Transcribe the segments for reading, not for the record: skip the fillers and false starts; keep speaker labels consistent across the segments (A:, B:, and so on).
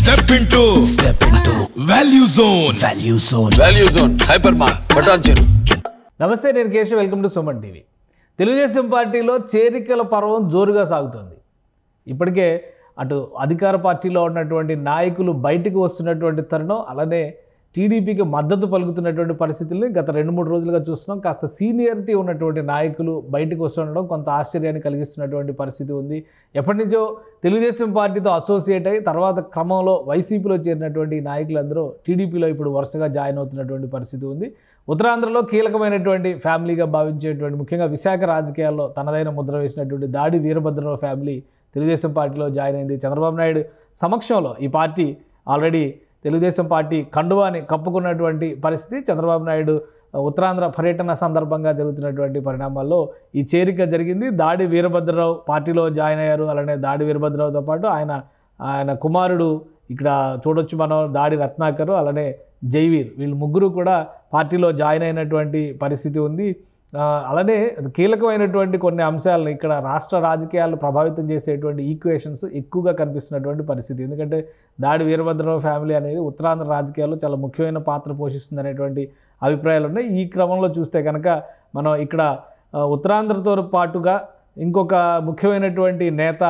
A: Step into Value Zone Hypermart Patancheru.
B: నమస్తే, నేను Keshav. Welcome to Suman TV. Telugu Desam పార్టీలో చేరికల పర్వం జోరుగా సాగుతుంది. ఇప్పటికే అటు అధికార పార్టీలో ఉన్నటువంటి నాయకులు బయటకు వస్తున్నటువంటి తరుణం, అలానే టీడీపీకి మద్దతు పలుకుతున్నటువంటి పరిస్థితుల్ని గత 2-3 రోజులుగా చూస్తున్నాం. కాస్త సీనియారిటీ ఉన్నటువంటి నాయకులు బయటకు వస్తుండడం కొంత ఆశ్చర్యాన్ని కలిగిస్తున్నటువంటి పరిస్థితి ఉంది. ఎప్పటి నుంచో తెలుగుదేశం పార్టీతో అసోసియేట్ అయ్యి తర్వాత క్రమంలో వైసీపీలో చేరినటువంటి నాయకులందరూ టీడీపీలో ఇప్పుడు వరుసగా జాయిన్ అవుతున్నటువంటి పరిస్థితి ఉంది. ఉత్తరాంధ్రలో కీలకమైనటువంటి ఫ్యామిలీగా భావించేటువంటి, ముఖ్యంగా విశాఖ రాజకీయాల్లో తనదైన ముద్ర వేసినటువంటి దాడి వీరభద్రరావు ఫ్యామిలీ తెలుగుదేశం పార్టీలో జాయిన్ అయింది. చంద్రబాబు నాయుడు సమక్షంలో ఈ పార్టీ ఆల్రెడీ తెలుగుదేశం పార్టీ కండువాని కప్పుకున్నటువంటి పరిస్థితి. చంద్రబాబు నాయుడు ఉత్తరాంధ్ర పర్యటన సందర్భంగా జరుగుతున్నటువంటి పరిణామాల్లో ఈ చేరిక జరిగింది. దాడి వీరభద్రరావు పార్టీలో జాయిన్ అయ్యారు. అలానే దాడి వీరభద్రరావుతో పాటు ఆయన కుమారుడు ఇక్కడ చూడొచ్చు మనం, దాడి రత్నాకర్, అలానే జైవీర్, వీళ్ళు ముగ్గురు కూడా పార్టీలో జాయిన్ అయినటువంటి పరిస్థితి ఉంది. అలానే కీలకమైనటువంటి కొన్ని అంశాలను ఇక్కడ రాష్ట్ర రాజకీయాలను ప్రభావితం చేసేటువంటి ఈక్వేషన్స్ ఎక్కువగా కనిపిస్తున్నటువంటి పరిస్థితి. ఎందుకంటే దాడి వీరభద్రరావు ఫ్యామిలీ అనేది ఉత్తరాంధ్ర రాజకీయాల్లో చాలా ముఖ్యమైన పాత్ర పోషిస్తుంది అనేటువంటి అభిప్రాయాలు ఉన్నాయి. ఈ క్రమంలో చూస్తే కనుక మనం ఇక్కడ ఉత్తరాంధ్రతో పాటుగా ఇంకొక ముఖ్యమైనటువంటి నేత,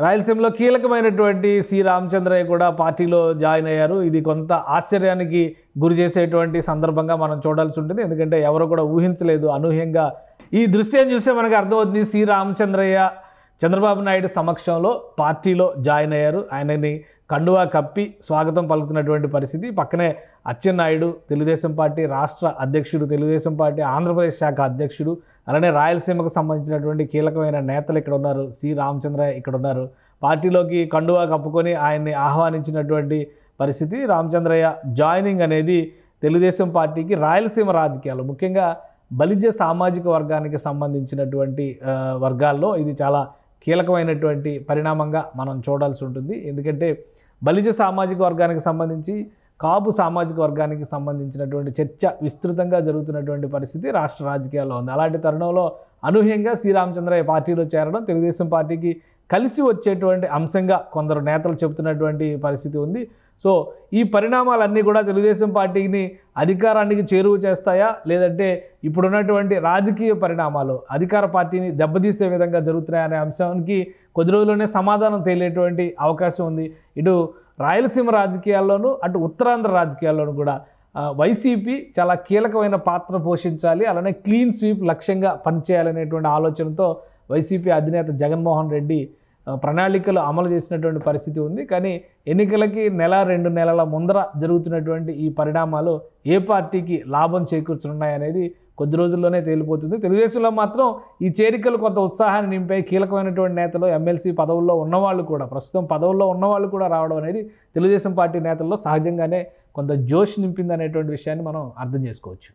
B: రాయలసీమలో కీలకమైనటువంటి సి రామచంద్రయ్య కూడా పార్టీలో జాయిన్ అయ్యారు. ఇది కొంత ఆశ్చర్యానికి గురి చేసేటువంటి సందర్భంగా మనం చూడాల్సి ఉంటుంది. ఎందుకంటే ఎవరు కూడా ఊహించలేదు. అనూహ్యంగా ఈ దృశ్యం చూస్తే మనకు అర్థమవుతుంది. సి రామచంద్రయ్య చంద్రబాబు నాయుడు సమక్షంలో పార్టీలో జాయిన్ అయ్యారు. ఆయనని కండువా కప్పి స్వాగతం పలుకుతున్నటువంటి పరిస్థితి. పక్కనే అచ్చెన్నాయుడు, తెలుగుదేశం పార్టీ రాష్ట్ర అధ్యక్షుడు, తెలుగుదేశం పార్టీ ఆంధ్రప్రదేశ్ శాఖ అధ్యక్షుడు, అలానే రాయలసీమకు సంబంధించినటువంటి కీలకమైన నేతలు ఇక్కడ ఉన్నారు. సి రామచంద్రయ్య ఇక్కడ ఉన్నారు. పార్టీలోకి కండువా కప్పుకొని ఆయన్ని ఆహ్వానించినటువంటి పరిస్థితి. రామచంద్రయ్య జాయినింగ్ అనేది తెలుగుదేశం పార్టీకి రాయలసీమ రాజకీయాలు, ముఖ్యంగా బలిజ సామాజిక వర్గానికి సంబంధించినటువంటి వర్గాల్లో ఇది చాలా కీలకమైనటువంటి పరిణామంగా మనం చూడాల్సి ఉంటుంది. ఎందుకంటే బలిజ సామాజిక వర్గానికి సంబంధించి, కాపు సామాజిక వర్గానికి సంబంధించినటువంటి చర్చ విస్తృతంగా జరుగుతున్నటువంటి పరిస్థితి రాష్ట్ర రాజకీయాల్లో ఉంది. అలాంటి తరుణంలో అనూహ్యంగా సి రామచంద్రయ్య పార్టీలో చేరడం తెలుగుదేశం పార్టీకి కలిసి వచ్చేటువంటి అంశంగా కొందరు నేతలు చెబుతున్నటువంటి పరిస్థితి ఉంది. సో ఈ పరిణామాలన్నీ కూడా తెలుగుదేశం పార్టీని అధికారానికి చేరువ చేస్తాయా, లేదంటే ఇప్పుడున్నటువంటి రాజకీయ పరిణామాలు అధికార పార్టీని దెబ్బతీసే విధంగా జరుగుతున్నాయా అనే అంశానికి కొద్ది రోజుల్లోనే సమాధానం తేలేటువంటి అవకాశం ఉంది. ఇటు రాయలసీమ రాజకీయాల్లోనూ అటు ఉత్తరాంధ్ర రాజకీయాల్లోనూ కూడా వైసీపీ చాలా కీలకమైన పాత్ర పోషించాలి, అలానే క్లీన్ స్వీప్ లక్ష్యంగా పనిచేయాలనేటువంటి ఆలోచనతో వైసీపీ అధినేత జగన్మోహన్ రెడ్డి ప్రణాళికలు అమలు చేసినటువంటి పరిస్థితి ఉంది. కానీ ఎన్నికలకి 1-2 నెలల ముందర జరుగుతున్నటువంటి ఈ పరిణామాలు ఏ పార్టీకి లాభం చేకూర్చనున్నాయనేది కొద్ది రోజుల్లోనే తేలిపోతుంది. తెలుగుదేశంలో మాత్రం ఈ చేరికలు కొంత ఉత్సాహాన్ని నింపాయి. కీలకమైనటువంటి నేతలు, ఎమ్మెల్సీ పదవుల్లో ఉన్నవాళ్ళు కూడా, ప్రస్తుతం పదవుల్లో ఉన్నవాళ్ళు కూడా రావడం అనేది తెలుగుదేశం పార్టీ నేతల్లో సహజంగానే కొంత జోష్ నింపింది అనేటువంటి విషయాన్ని మనం అర్థం చేసుకోవచ్చు.